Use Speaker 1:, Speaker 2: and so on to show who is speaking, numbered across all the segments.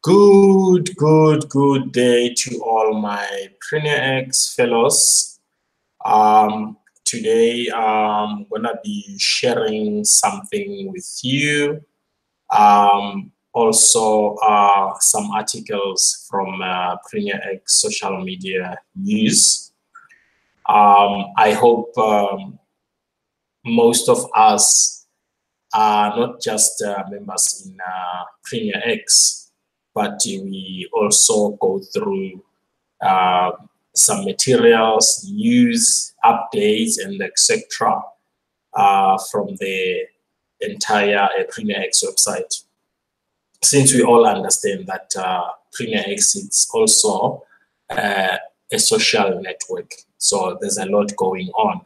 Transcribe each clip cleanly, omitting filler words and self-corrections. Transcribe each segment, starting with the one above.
Speaker 1: Good day to all my PRENEURX fellows. Today I'm gonna be sharing something with you. Also some articles from PRENEURX social media news. I hope most of us are not just members in PRENEURX, but we also go through some materials, news, updates, and etc. From the entire PRENEURX website. Since we all understand that PRENEURX is also a social network, so there's a lot going on,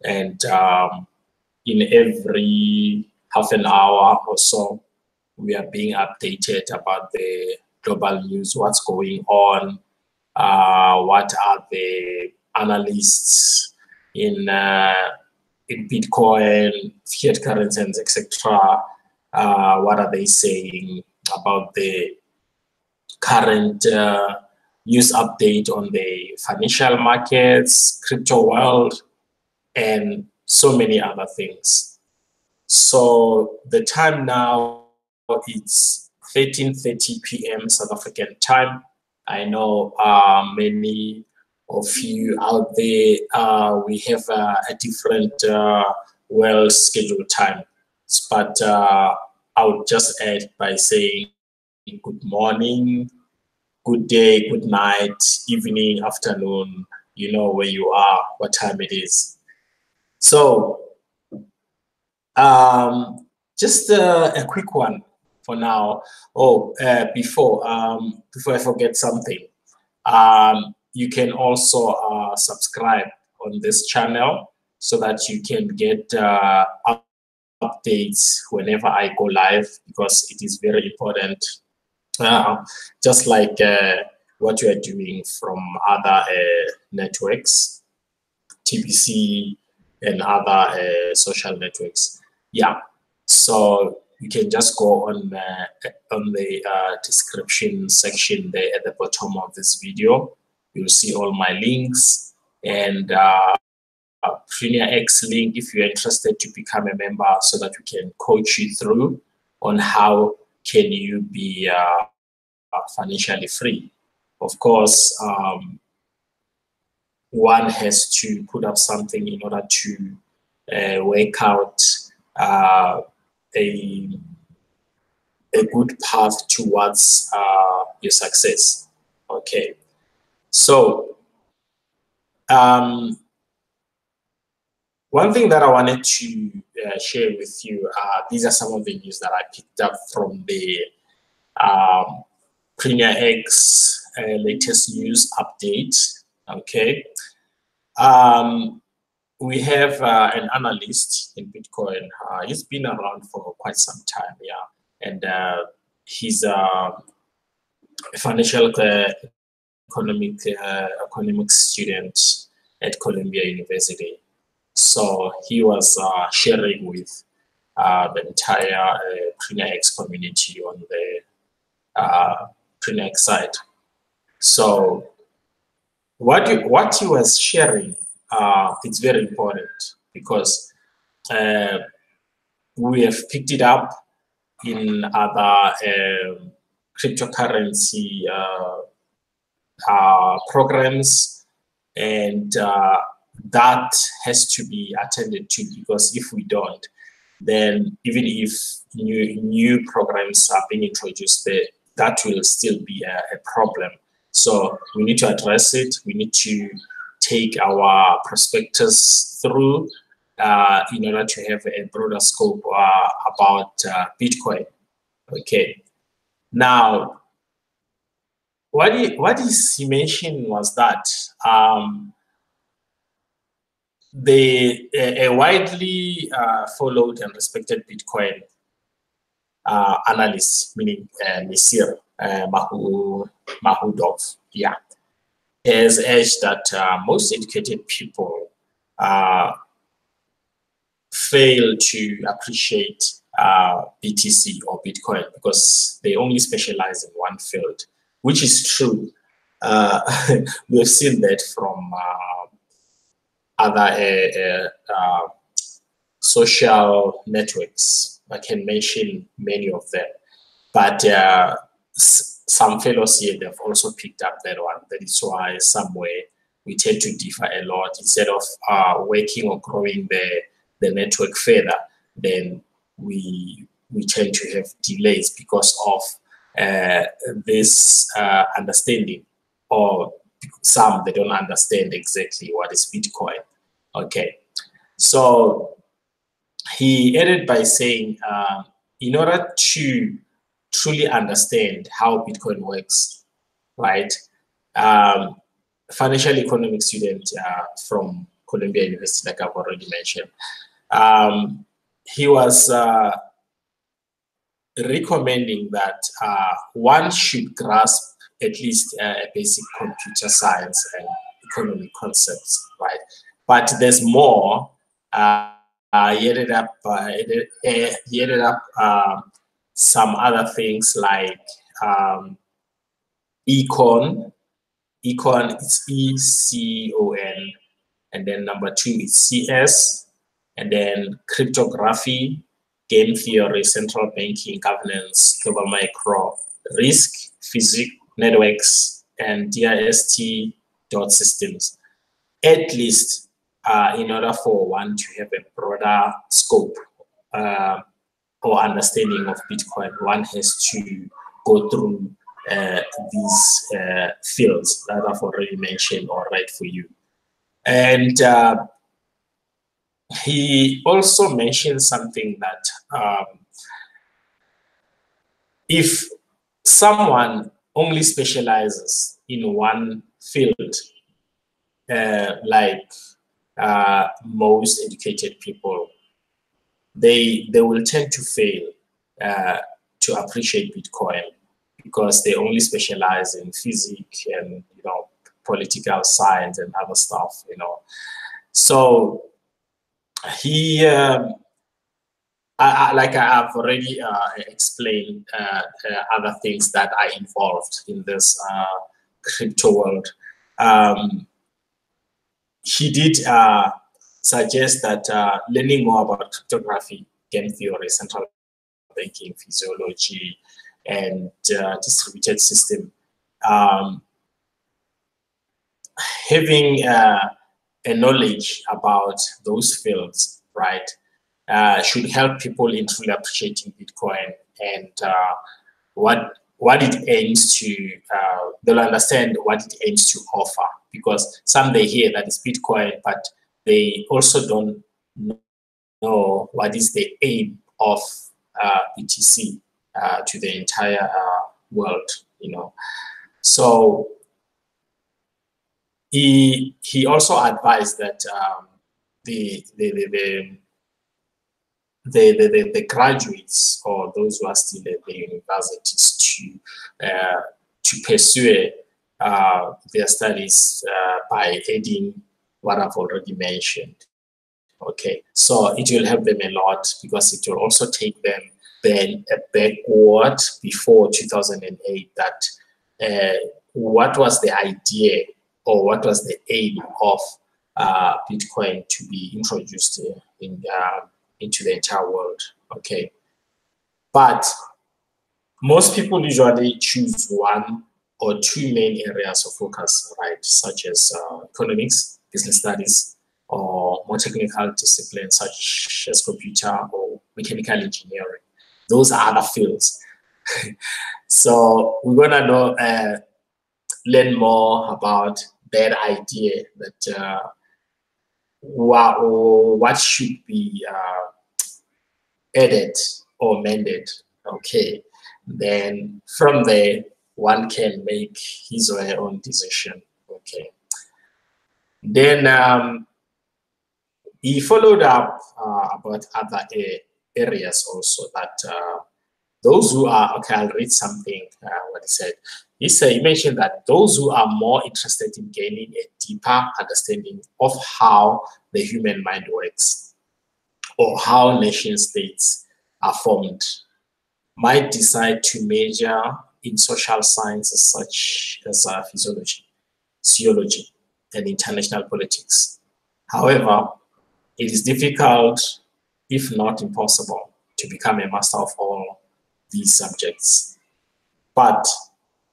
Speaker 1: and in every half an hour or so, we are being updated about the global news, what's going on, what are the analysts in Bitcoin, fiat currencies, etc. What are they saying about the current news update on the financial markets, crypto world, and so many other things. So the time now, it's 13:30 p.m. South African time. I know many of you out there, we have a different well-scheduled time. But I would just add by saying good morning, good day, good night, evening, afternoon, you know where you are, what time it is. So just a quick one for now. Before I forget something, you can also subscribe on this channel so that you can get updates whenever I go live, because it is very important. Just like what you are doing from other networks, TBC and other social networks. Yeah, so you can just go on the description section there at the bottom of this video. You'll see all my links and PRENEURX link if you're interested to become a member, so that we can coach you through on how can you be financially free. Of course, one has to put up something in order to work out a good path towards your success. Okay, so one thing that I wanted to share with you, these are some of the news that I picked up from the PRENEURX latest news update. Okay, we have an analyst in Bitcoin. He's been around for quite some time, yeah, and he's a financial economics student at Columbia University. So he was sharing with the entire PRENEURX community on the PRENEURX side. So what he was sharing, it's very important, because we have picked it up in other cryptocurrency programs, and that has to be attended to, because if we don't, then even if new programs are being introduced, that will still be a problem. So we need to address it. We need to take our prospectus through in order to have a broader scope about Bitcoin. Okay. Now, what he mentioned was that a widely followed and respected Bitcoin analyst, meaning Nasir Mahudov, yeah, has urged that most educated people fail to appreciate BTC or Bitcoin because they only specialize in one field, which is true. We've seen that from other social networks. I can mention many of them, but some fellows here, they've also picked up that one. That is why somewhere we tend to differ a lot. Instead of working or growing the network further, then we tend to have delays because of this understanding, or some, they don't understand exactly what is Bitcoin. Okay, so he added by saying, in order to truly understand how Bitcoin works, right? Financial economics student from Columbia University, like I've already mentioned, he was recommending that one should grasp at least a basic computer science and economic concepts, right? But there's more. He ended up some other things like econ. Econ is ECON, and then number 2 is CS, and then cryptography, game theory, central banking, governance, global micro, risk, physics, networks, and DIST dot systems. At least in order for one to have a broader scope or understanding of Bitcoin, one has to go through these fields that I've already mentioned or read for you. And he also mentioned something that if someone only specializes in one field, like most educated people, they will tend to fail to appreciate Bitcoin because they only specialize in physics and political science and other stuff, So he, like I've already explained, other things that are involved in this crypto world. He did suggest that learning more about cryptography, game theory, central banking, physiology, and distributed system, having a knowledge about those fields, right, should help people in truly appreciating Bitcoin and what it aims to. They'll understand what it aims to offer, because some they hear that it's Bitcoin, but they also don't know what is the aim of BTC to the entire world, So he also advised that the graduates or those who are still at the universities to pursue their studies by adding what I've already mentioned. Okay, so it will help them a lot because it will also take them then backward before 2008, that what was the idea or what was the aim of Bitcoin to be introduced into the entire world. Okay, but most people usually choose one or two main areas of focus, right, such as economics, business studies, or more technical disciplines such as computer or mechanical engineering. Those are other fields. So we're gonna learn more about that idea, that what should be added or amended. Okay, then from there one can make his or her own decision. Okay, then he followed up about other areas also, that those who are, okay, I'll read something what he said. He mentioned that those who are more interested in gaining a deeper understanding of how the human mind works, or how nation states are formed might decide to major in social sciences such as physiology, sociology, and international politics. However, it is difficult, if not impossible, to become a master of all these subjects. But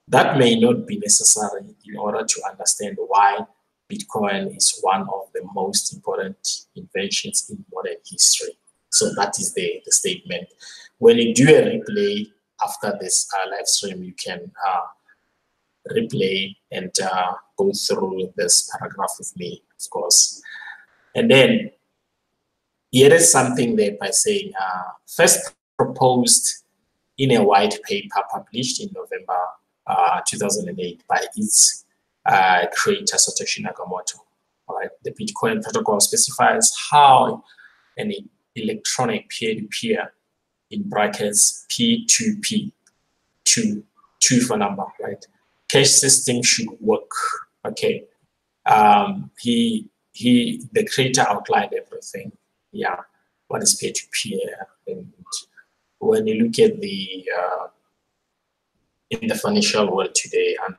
Speaker 1: that may not be necessary in order to understand why Bitcoin is one of the most important inventions in modern history. So that is the statement. When you do a replay after this live stream, you can replay and go through this paragraph with me, of course. And then here is something there by saying, first proposed in a white paper published in November 2008 by its creator, Satoshi Nakamoto. All right. The Bitcoin protocol specifies how an electronic peer-to-peer, in brackets P2P, two for number, right? Cash system should work. Okay. The creator outlined everything. Yeah. What is peer-to-peer? And when you look at the in the financial world today under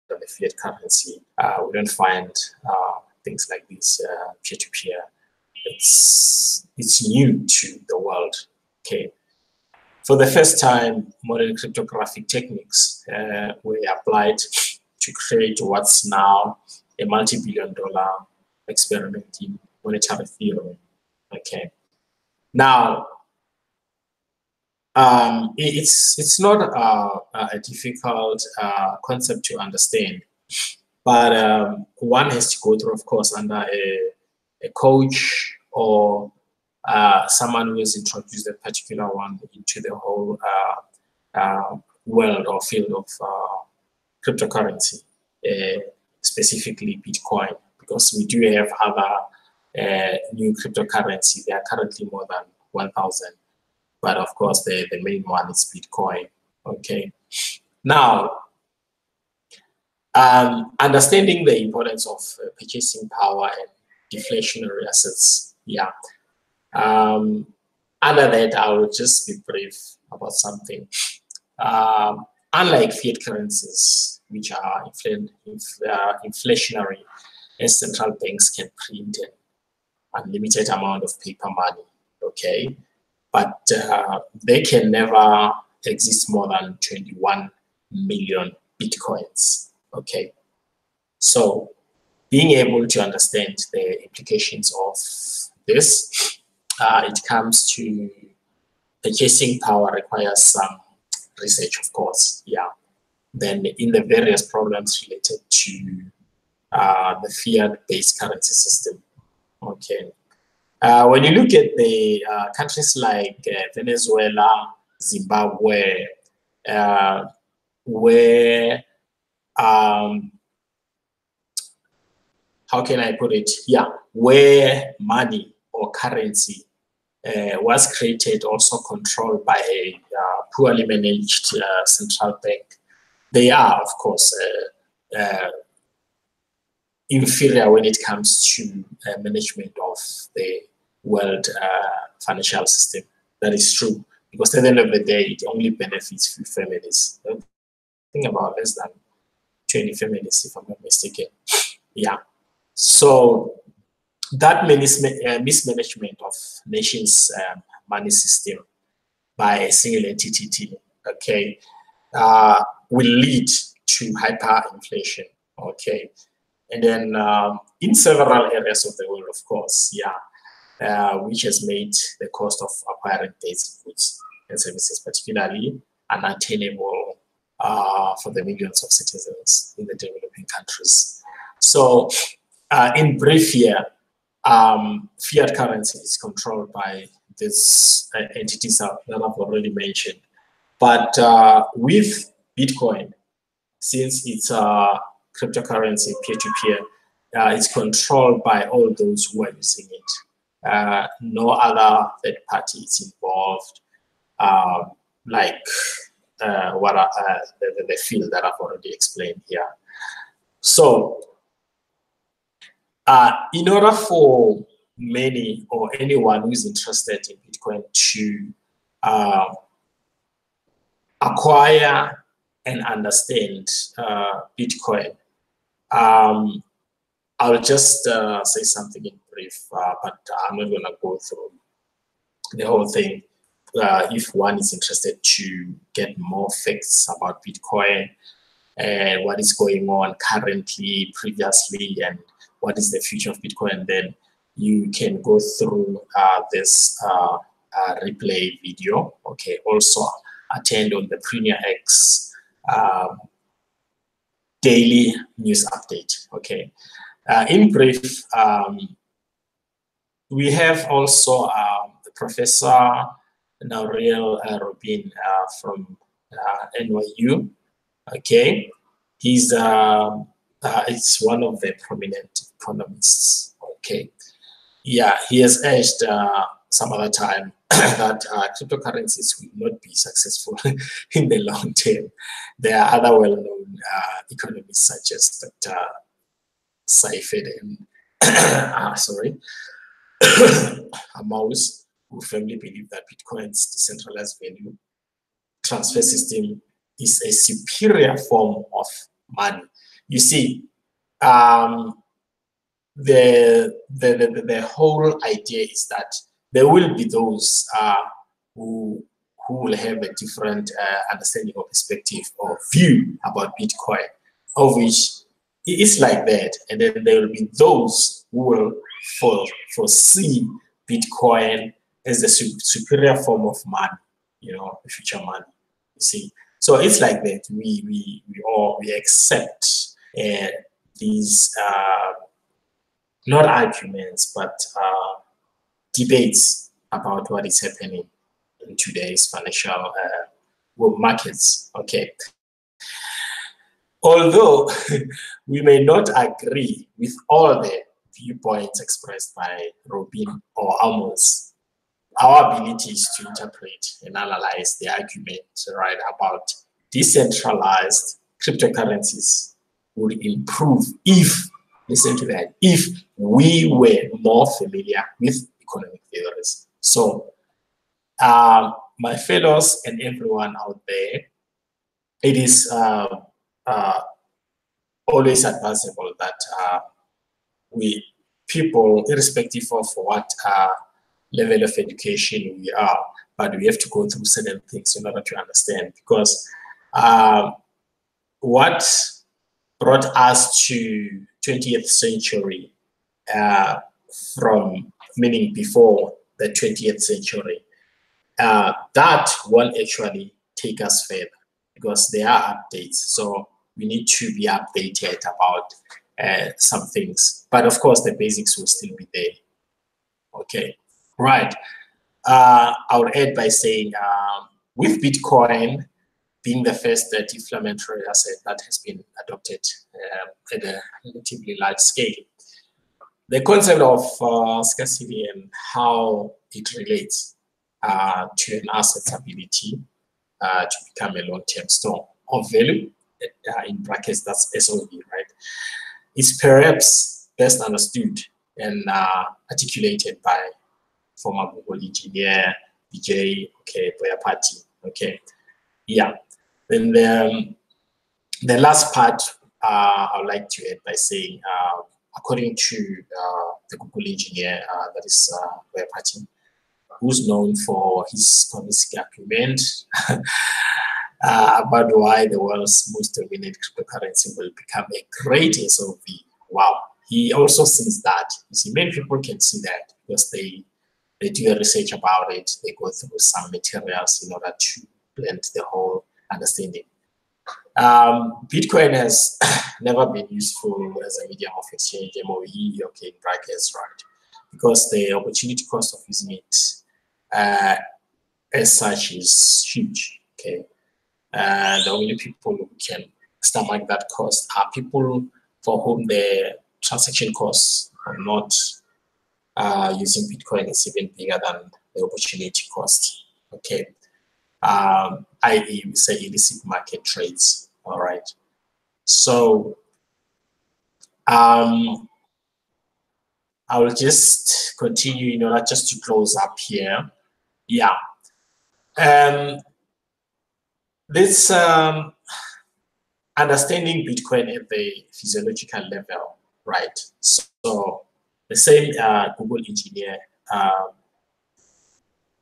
Speaker 1: the fiat currency, we don't find things like this peer-to-peer. It's new to the world. Okay. For the first time, modern cryptographic techniques were applied to create what's now a multi-billion-dollar experiment in monetary theory. Okay. Now, it's not a difficult concept to understand, but one has to go through, of course, under a coach or someone who has introduced a particular one into the whole world or field of cryptocurrency, specifically Bitcoin, because we do have other new cryptocurrency. There are currently more than 1,000. But of course, the main one is Bitcoin. Okay. Now, understanding the importance of purchasing power and deflationary assets. Yeah. Under that, I will just be brief about something. Unlike fiat currencies, which are inflationary, as central banks can print an unlimited amount of paper money. Okay. But they can never exist more than 21 million Bitcoins, okay? So being able to understand the implications of this, it comes to purchasing power requires some research, of course, yeah. Then in the various problems related to the fiat-based currency system, okay? When you look at the countries like Venezuela, Zimbabwe, where, how can I put it? Yeah, where money or currency was created, also controlled by a poorly managed central bank, they are, of course, inferior when it comes to management of the world financial system. That is true, because at the end of the day, it only benefits few families. I think about less than 20 families, if I'm not mistaken. Yeah. So that mismanagement of nations' money system by a single entity, okay, will lead to hyperinflation. Okay. And then in several areas of the world, of course, yeah, which has made the cost of acquiring basic goods and services particularly unattainable for the millions of citizens in the developing countries. So in brief here, fiat currency is controlled by these entities that I've already mentioned. But with Bitcoin, since it's cryptocurrency peer-to-peer, it's controlled by all those who are using it. No other third party is involved, like the field that I've already explained here. So in order for many or anyone who's interested in Bitcoin to acquire and understand Bitcoin. I'll just say something in brief, but I'm not going to go through the whole thing. If one is interested to get more facts about Bitcoin and what is going on currently, previously, and what is the future of Bitcoin, then you can go through this replay video. Okay, also attend on the PRENEURX daily news update. Okay, in brief, we have also Professor Nauriel Robin from NYU. Okay, he's it's one of the prominent economists. Okay, yeah, he has urged some other time that cryptocurrencies will not be successful in the long term. There are other well-known economists such as Dr. Seifert and Amaus, who firmly believe that Bitcoin's decentralized value transfer system is a superior form of money. You see, the whole idea is that there will be those who will have a different understanding or perspective or view about Bitcoin, of which it is like that, and then there will be those who will foresee Bitcoin as a superior form of money, you know, future money. You see, so it's like that. We accept these not arguments, but debates about what is happening in today's financial markets. Okay. Although we may not agree with all the viewpoints expressed by Robin or Amos, our abilities to interpret and analyze the argument, right, about decentralized cryptocurrencies would improve if, listen to that, if we were more familiar with economic theories. So, my fellows and everyone out there, it is always advisable that people, irrespective of what level of education we are, but we have to go through certain things in order to understand, because what brought us to 20th century from, meaning before the 20th century, that won't actually take us further, because there are updates. So we need to be updated about some things. But of course, the basics will still be there. Okay, right. I would add by saying, with Bitcoin being the first deflationary asset that has been adopted at a relatively large scale, the concept of scarcity and how it relates to an asset's ability to become a long-term store of value, in brackets, that's SOV, right? It's perhaps best understood and articulated by former Google engineer, BJ, okay, Boyapati, okay. Yeah, then the last part I would like to add by saying, according to the Google engineer, that is Boyapati, who's known for his convincing argument about why the world's most dominant cryptocurrency will become a great SOV. Wow. He also sees that. You see, many people can see that because they do a research about it. They go through some materials in order to blend the whole understanding. Bitcoin has never been useful as a medium of exchange, MOE, okay, in brackets, right? Because the opportunity cost of using it as such is huge, okay? The only people who can stomach that cost are people for whom the transaction costs are not using Bitcoin is even bigger than the opportunity cost, okay? I.e., we say illicit market trades, all right? So, I will just continue in order just to close up here. Yeah. This understanding Bitcoin at the physiological level, right? So the same Google engineer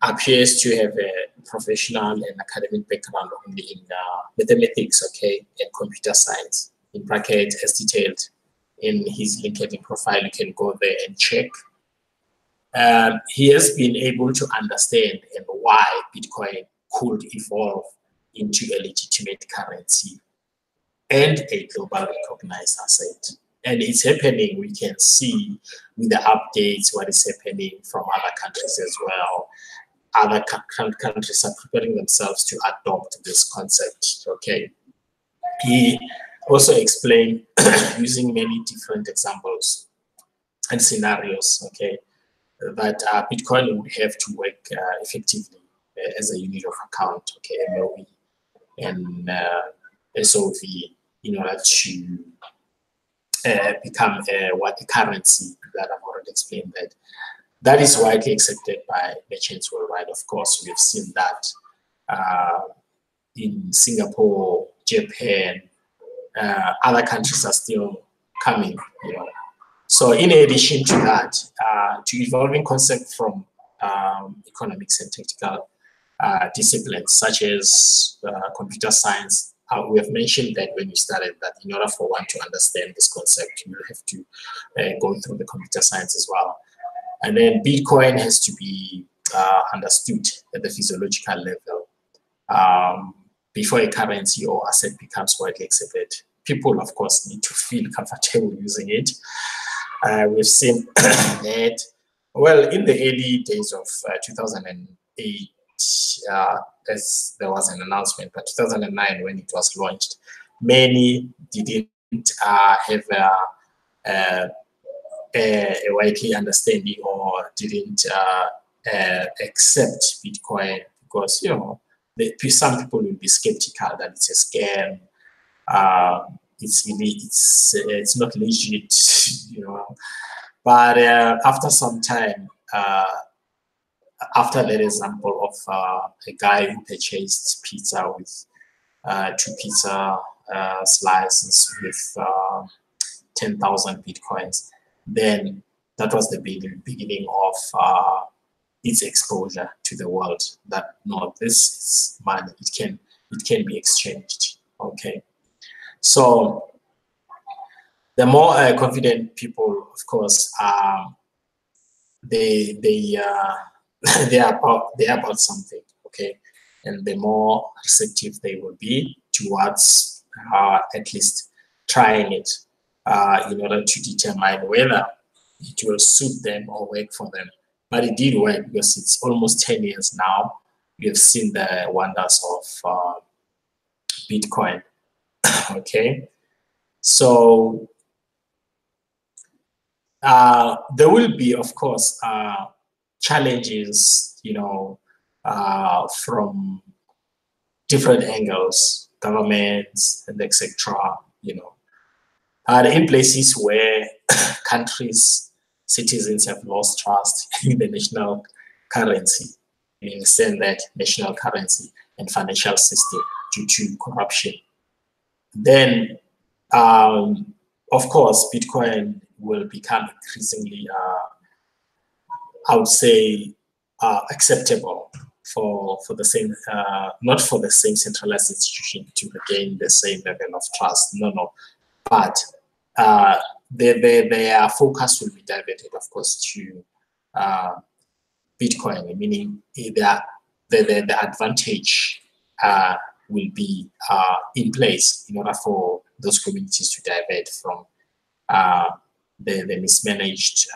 Speaker 1: appears to have a professional and academic background only in mathematics, okay, and computer science. In brackets, as detailed in his LinkedIn profile, you can go there and check. He has been able to understand and why Bitcoin could evolve into a legitimate currency and a global recognized asset. And it's happening, we can see with the updates what is happening from other countries as well. Other countries are preparing themselves to adopt this concept, okay? He also explained using many different examples and scenarios, okay, that Bitcoin would have to work effectively as a unit of account, okay, MOE and SOV in order to become what a currency that I've already explained that. That is widely accepted by merchants worldwide. Of course, we've seen that in Singapore, Japan, other countries are still coming, you know. So in addition to that, to evolving concepts from economics and technical disciplines such as computer science, we have mentioned that when we started that in order for one to understand this concept, you will have to go through the computer science as well. And then Bitcoin has to be understood at the physiological level before a currency or asset becomes widely accepted. People, of course, need to feel comfortable using it. We've seen that, well, in the early days of 2008, as there was an announcement, but 2009 when it was launched, many didn't have a widely understanding or didn't accept Bitcoin because, you know, some people will be skeptical that it's a scam. It's not legit, you know. But after some time, after that example of a guy who purchased pizza with 2 pizza slices with 10,000 Bitcoins, then that was the beginning of its exposure to the world. That no, this is money. It can be exchanged. Okay, so the more confident people, of course, they are about something. Okay, and the more receptive they will be towards at least trying it in order to determine whether it will suit them or work for them. But it did work because it's almost 10 years now. We have seen the wonders of Bitcoin. Okay, so there will be, of course, challenges, you know, from different angles, governments and etc. You know, in places where countries, citizens have lost trust in the national currency, in the sense that national currency and financial system due to corruption, then of course Bitcoin will become increasingly, I would say, acceptable for the same, not for the same centralized institution to regain the same level of trust. No, but their focus will be diverted, of course, to Bitcoin, meaning the advantage will be in place in order for those communities to divert from the mismanaged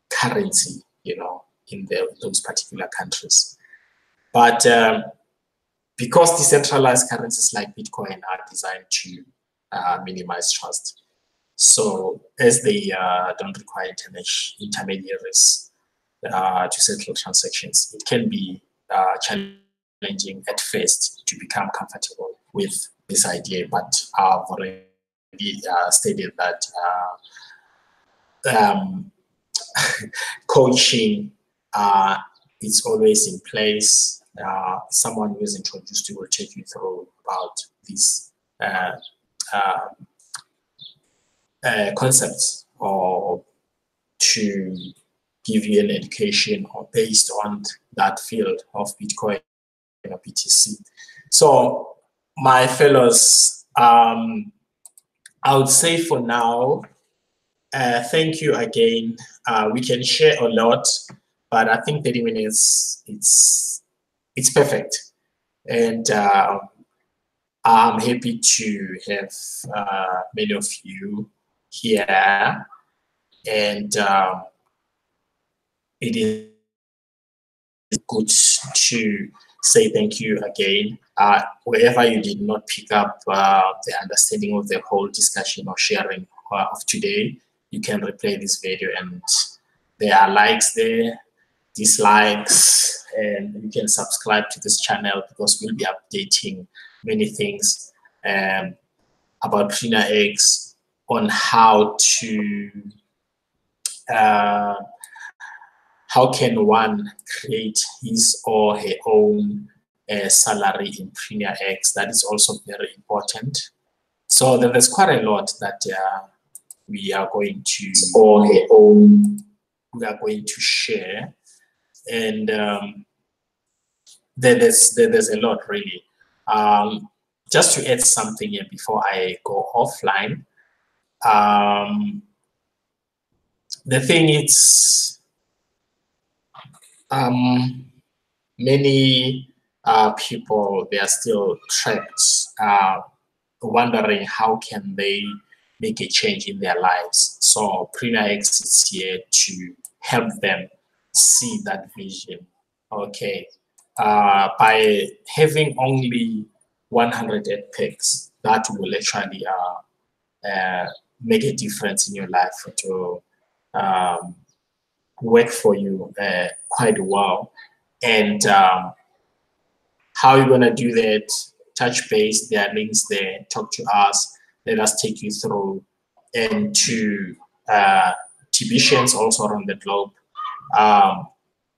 Speaker 1: currency, you know, in those particular countries. But because decentralized currencies like Bitcoin are designed to minimize trust, so as they don't require intermediaries to settle transactions, it can be challenging at first to become comfortable with this idea. But I've already stated that coaching is always in place. someone who is introduced you will take you through about these concepts, or to give you an education or based on that field of Bitcoin or BTC. So my fellows, I would say for now, thank you again. We can share a lot, but I think 30 minutes, it's perfect. And I'm happy to have many of you here. And it is good to say thank you again. Wherever you did not pick up the understanding of the whole discussion or sharing of today, you can replay this video, and there are likes there, dislikes, and you can subscribe to this channel, because we'll be updating many things about PRENEURX, on how to how can one create his or her own salary in PRENEURX. That is also very important. So there's quite a lot that we are going to share, and there's a lot really. Just to add something here before I go offline, the thing is, many people, they are still trapped, wondering how can they make a change in their lives. So PRENEURX is here to help them see that vision. Okay, by having only 100 picks, that will actually make a difference in your life, to work for you quite well. And how you're gonna do that? Touch base. There are links there. Talk to us. Let us take you through. And to TBCs also around the globe,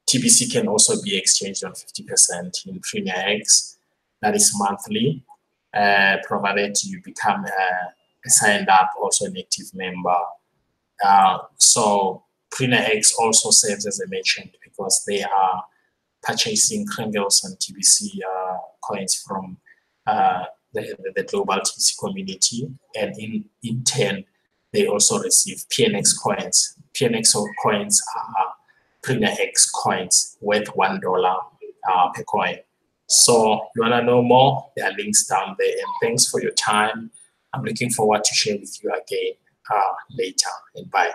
Speaker 1: TBC can also be exchanged on 50% in PRENEURX. That is monthly, provided you become a signed up, also an active member. So PRENEURX also serves as a merchant, because they are purchasing PRENEURX and TBC coins from the global TBC community, and in turn, they also receive PRENEURX coins. PRENEURX coins are PRENEURX coins worth $1 per coin. So you wanna know more? There are links down there, and thanks for your time. I'm looking forward to share with you again later, and bye.